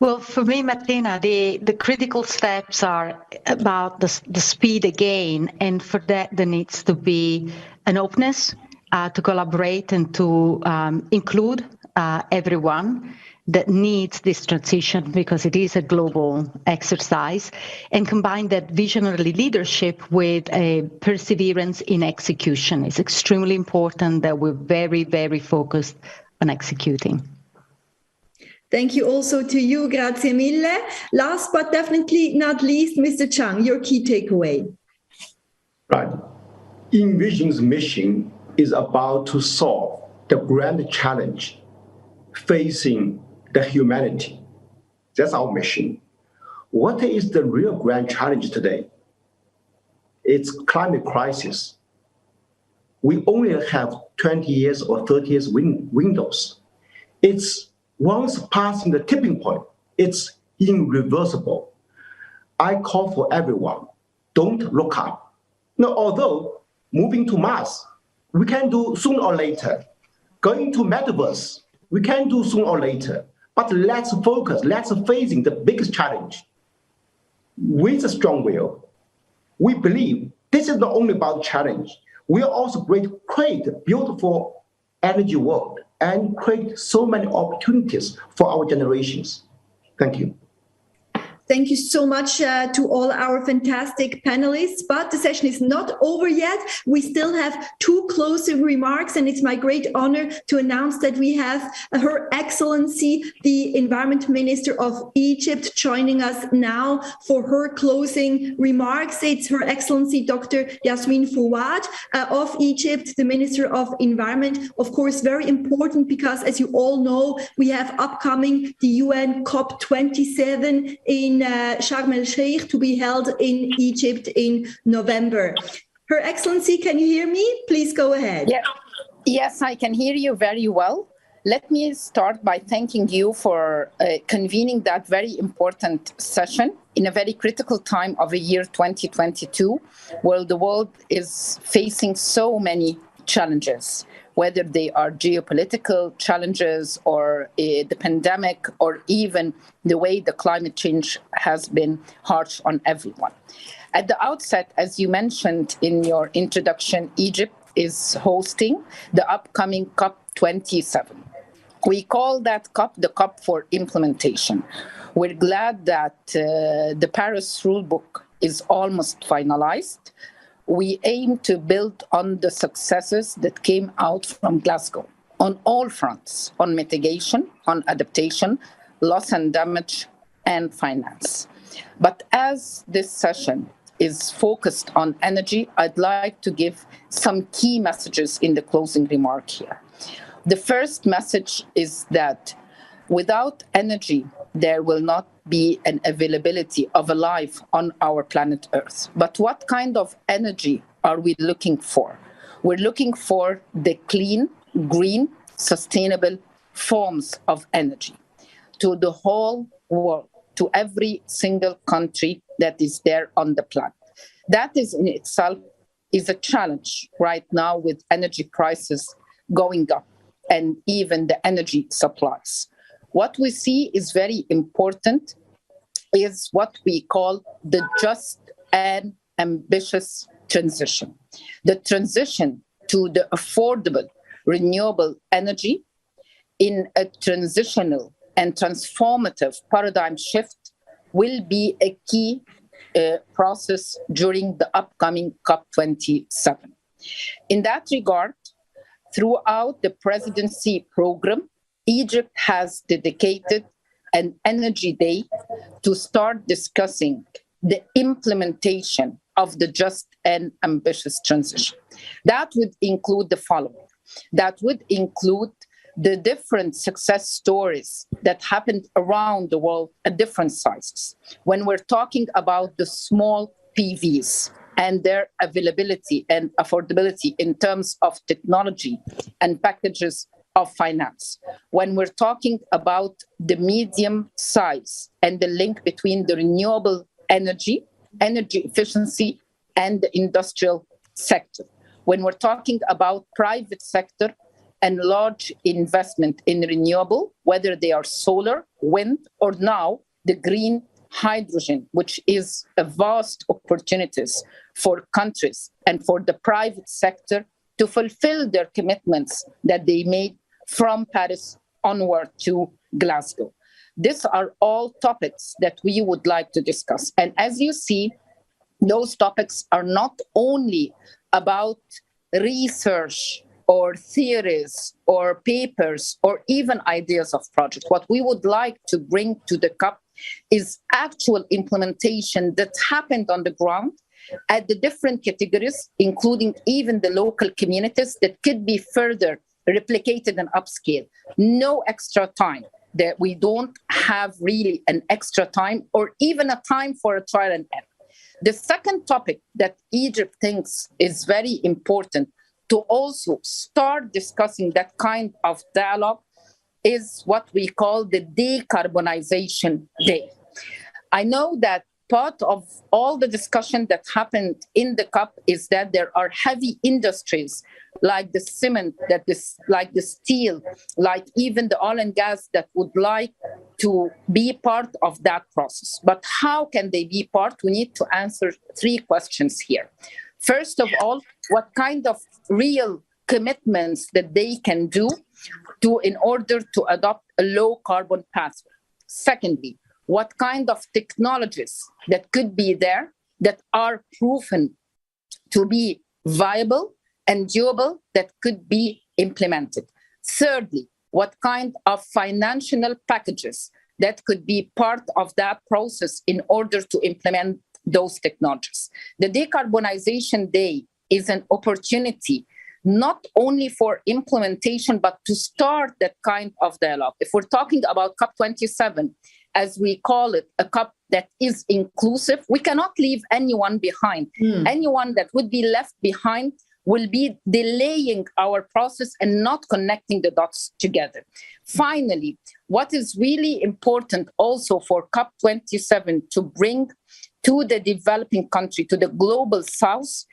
Well, for me, Martina, the critical steps are about the speed again, and for that there needs to be an openness to collaborate and to include everyone that needs this transition, because it is a global exercise, and combine that visionary leadership with a perseverance in execution. It's extremely important that we're very, very focused on executing. Thank you also to you, grazie mille. Last but definitely not least, Mr. Chang, your key takeaway. Right. Envision's mission is about to solve the grand challenge facing the humanity. That's our mission. What is the real grand challenge today? It's climate crisis. We only have 20 years or 30 years windows. It's once passing the tipping point, it's irreversible. I call for everyone, don't look up. Now, although moving to Mars, we can do sooner or later. Going to metaverse, we can do sooner or later. But let's focus, let's facing the biggest challenge. With a strong will, we believe this is not only about challenge. We are also create a beautiful energy world and create so many opportunities for our generations. Thank you. Thank you so much to all our fantastic panelists, but the session is not over yet. We still have 2 closing remarks, and it's my great honor to announce that we have Her Excellency, the Environment Minister of Egypt, joining us now for her closing remarks. It's Her Excellency Dr. Yasmin Fouad of Egypt, the Minister of Environment. Of course, very important because, as you all know, we have upcoming the UN COP27 in Sharm el-Sheikh to be held in Egypt in November. Her Excellency, can you hear me? Please go ahead. Yeah. Yes, I can hear you very well. Let me start by thanking you for convening that very important session in a very critical time of the year 2022, where the world is facing so many challenges, whether they are geopolitical challenges or the pandemic or even the way the climate change has been harsh on everyone. At the outset, as you mentioned in your introduction, Egypt is hosting the upcoming COP27. We call that COP the COP for implementation. We're glad that the Paris rulebook is almost finalized. We aim to build on the successes that came out from Glasgow on all fronts, on mitigation, on adaptation, loss and damage, and finance. But as this session is focused on energy, I'd like to give some key messages in the closing remark here. The first message is that without energy, there will not be an availability of a life on our planet Earth. But what kind of energy are we looking for? We're looking for the clean, green, sustainable forms of energy to the whole world, to every single country that is there on the planet. That is in itself is a challenge right now with energy prices going up and even the energy supplies. What we see is very important is what we call the just and ambitious transition. The transition to the affordable, renewable energy in a transitional and transformative paradigm shift will be a key process during the upcoming COP27. In that regard, throughout the presidency program, Egypt has dedicated an energy day to start discussing the implementation of the just and ambitious transition. That would include the following. That would include the different success stories that happened around the world at different sizes. When we're talking about the small PVs and their availability and affordability in terms of technology and packages of finance. When we're talking about the medium size and the link between the renewable energy efficiency, and the industrial sector. When we're talking about private sector and large investment in renewable, whether they are solar, wind, or now the green hydrogen, which is a vast opportunities for countries and for the private sector to fulfill their commitments that they made from Paris onward to Glasgow. These are all topics that we would like to discuss. And as you see, those topics are not only about research or theories or papers or even ideas of projects. What we would like to bring to the COP is actual implementation that happened on the ground at the different categories, including even the local communities that could be further replicated and upscaled. No extra time. That we don't have really an extra time or even a time for a trial and error. The second topic that Egypt thinks is very important to also start discussing that kind of dialogue is what we call the Decarbonization Day. I know that part of all the discussion that happened in the COP is that there are heavy industries like the cement, like the steel, like even the oil and gas that would like to be part of that process. But how can they be part? We need to answer three questions here. First of all, what kind of real commitments that they can do in order to adopt a low carbon pathway? Secondly, what kind of technologies that could be there that are proven to be viable and doable that could be implemented? Thirdly, what kind of financial packages that could be part of that process in order to implement those technologies? The Decarbonization Day is an opportunity not only for implementation, but to start that kind of dialogue. If we're talking about COP27, as we call it, a COP that is inclusive, we cannot leave anyone behind. Anyone that would be left behind will be delaying our process and not connecting the dots together. Finally, what is really important also for COP27 to bring to the developing country, to the global south,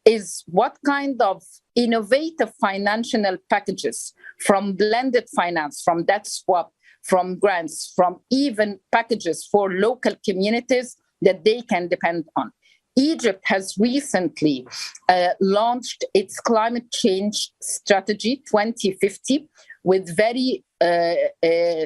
is what kind of innovative financial packages, from blended finance, from debt swap, from grants, from even packages for local communities that they can depend on. Egypt has recently launched its climate change strategy 2050 with very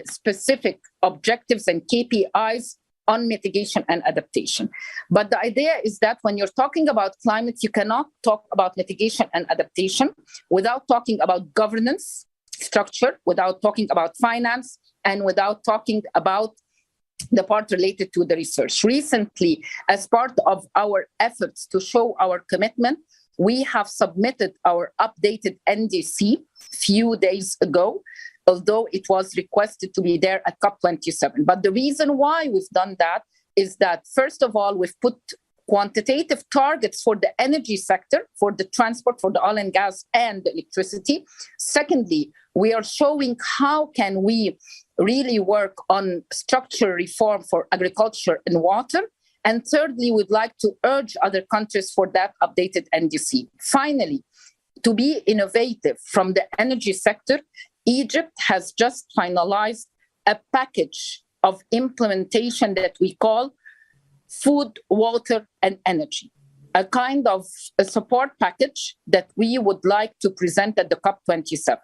specific objectives and KPIs on mitigation and adaptation. But the idea is that when you're talking about climate, you cannot talk about mitigation and adaptation without talking about governance structure, without talking about finance, and without talking about the part related to the research. Recently, as part of our efforts to show our commitment, we have submitted our updated NDC few days ago, although it was requested to be there at COP27. But the reason why we've done that is that, first of all, we've put quantitative targets for the energy sector, for the transport, for the oil and gas and the electricity. Secondly, we are showing how can we really work on structural reform for agriculture and water. And thirdly, we'd like to urge other countries for that updated NDC. Finally, to be innovative from the energy sector, Egypt has just finalized a package of implementation that we call food, water, and energy, a kind of a support package that we would like to present at the COP27.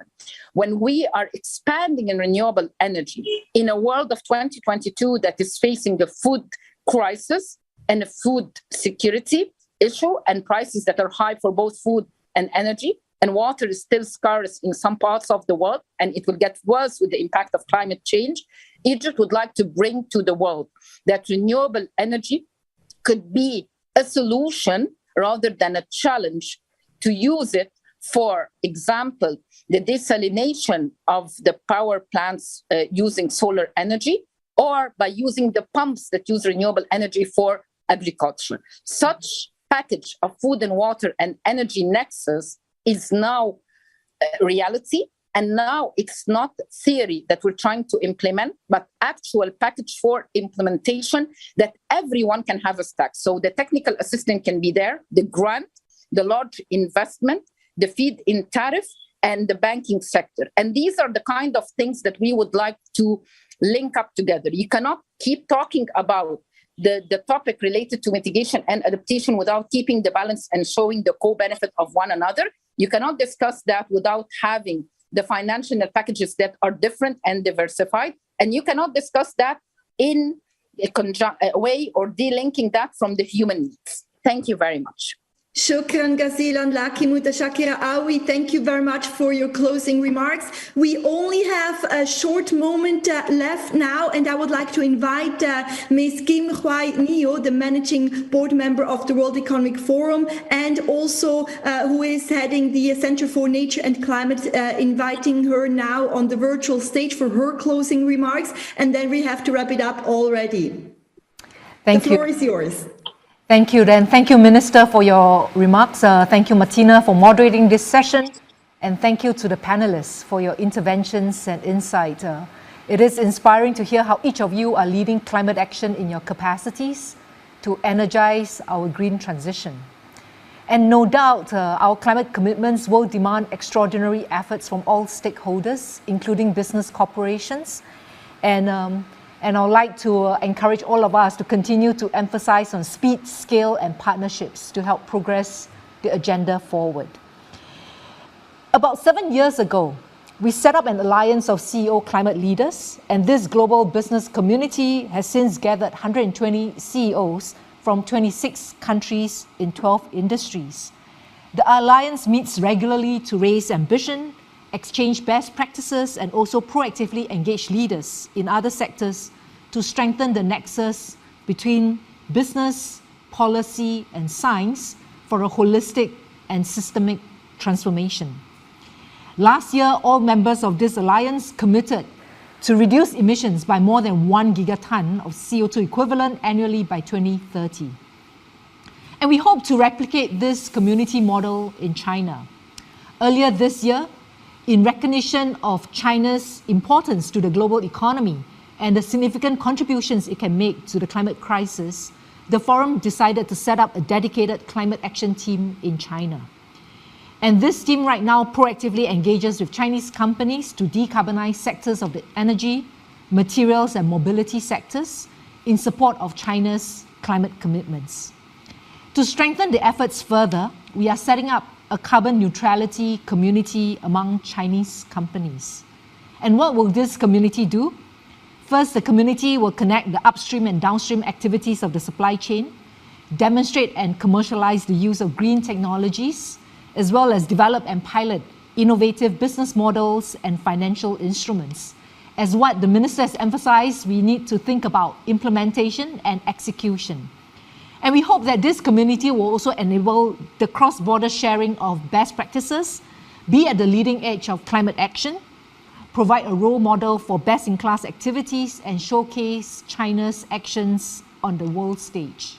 When we are expanding in renewable energy in a world of 2022 that is facing the food crisis and a food security issue and prices that are high for both food and energy, and water is still scarce in some parts of the world, and it will get worse with the impact of climate change, Egypt would like to bring to the world that renewable energy could be a solution rather than a challenge, to use it for example, the desalination of the power plants using solar energy, or by using the pumps that use renewable energy for agriculture. Such package of food and water and energy nexus is now reality. And now it's not theory that we're trying to implement, but actual package for implementation that everyone can have a stack. So the technical assistant can be there, the grant, the large investment, the feed-in tariff, and the banking sector. And these are the kind of things that we would like to link up together. You cannot keep talking about the topic related to mitigation and adaptation without keeping the balance and showing the co-benefit of one another. You cannot discuss that without having the financial packages that are different and diversified. And you cannot discuss that in a way or delinking that from the human needs. Thank you very much. Shukran Gazilan Laki Mutashakira Awi. Thank you very much for your closing remarks. We only have a short moment left now, and I would like to invite Ms. Kim Hwai Nio, the managing board member of the World Economic Forum, and also who is heading the Center for Nature and Climate, inviting her now on the virtual stage for her closing remarks, and then we have to wrap it up already. Thank you. The floor is yours. Thank you, Dan. Thank you, Minister, for your remarks. Thank you, Martina, for moderating this session. And thank you to the panelists for your interventions and insight. It is inspiring to hear how each of you are leading climate action in your capacities to energize our green transition. And no doubt, our climate commitments will demand extraordinary efforts from all stakeholders, including business corporations. And I would like to encourage all of us to continue to emphasize on speed, scale, and partnerships to help progress the agenda forward. About 7 years ago, we set up an alliance of CEO climate leaders, and this global business community has since gathered 120 CEOs from 26 countries in 12 industries. The alliance meets regularly to raise ambition, exchange best practices, and also proactively engage leaders in other sectors to strengthen the nexus between business, policy, and science for a holistic and systemic transformation. Last year, all members of this alliance committed to reduce emissions by more than 1 gigaton of CO2 equivalent annually by 2030. And we hope to replicate this community model in China. Earlier this year, in recognition of China's importance to the global economy and the significant contributions it can make to the climate crisis, the forum decided to set up a dedicated climate action team in China. And this team right now proactively engages with Chinese companies to decarbonize sectors of the energy, materials, and mobility sectors in support of China's climate commitments. To strengthen the efforts further, we are setting up a carbon neutrality community among Chinese companies. And what will this community do? First, the community will connect the upstream and downstream activities of the supply chain, demonstrate and commercialize the use of green technologies, as well as develop and pilot innovative business models and financial instruments. As what the minister has emphasized, we need to think about implementation and execution. And we hope that this community will also enable the cross-border sharing of best practices, be at the leading edge of climate action, provide a role model for best-in-class activities, and showcase China's actions on the world stage.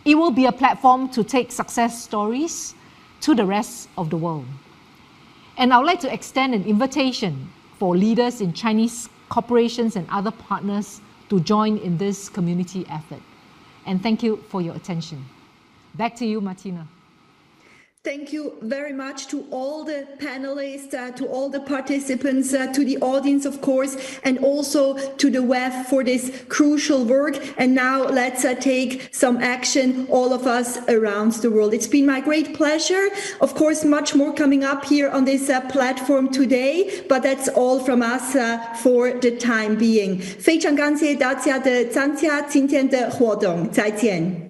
It will be a platform to take success stories to the rest of the world. And I would like to extend an invitation for leaders in Chinese corporations and other partners to join in this community effort. And thank you for your attention. Back to you, Martina. Thank you very much to all the panelists, to all the participants, to the audience, of course, and also to the WEF for this crucial work. And now let's take some action, all of us around the world. It's been my great pleasure. Of course, much more coming up here on this platform today, but that's all from us for the time being. 非常感谢大家的参加今天的活动，再见。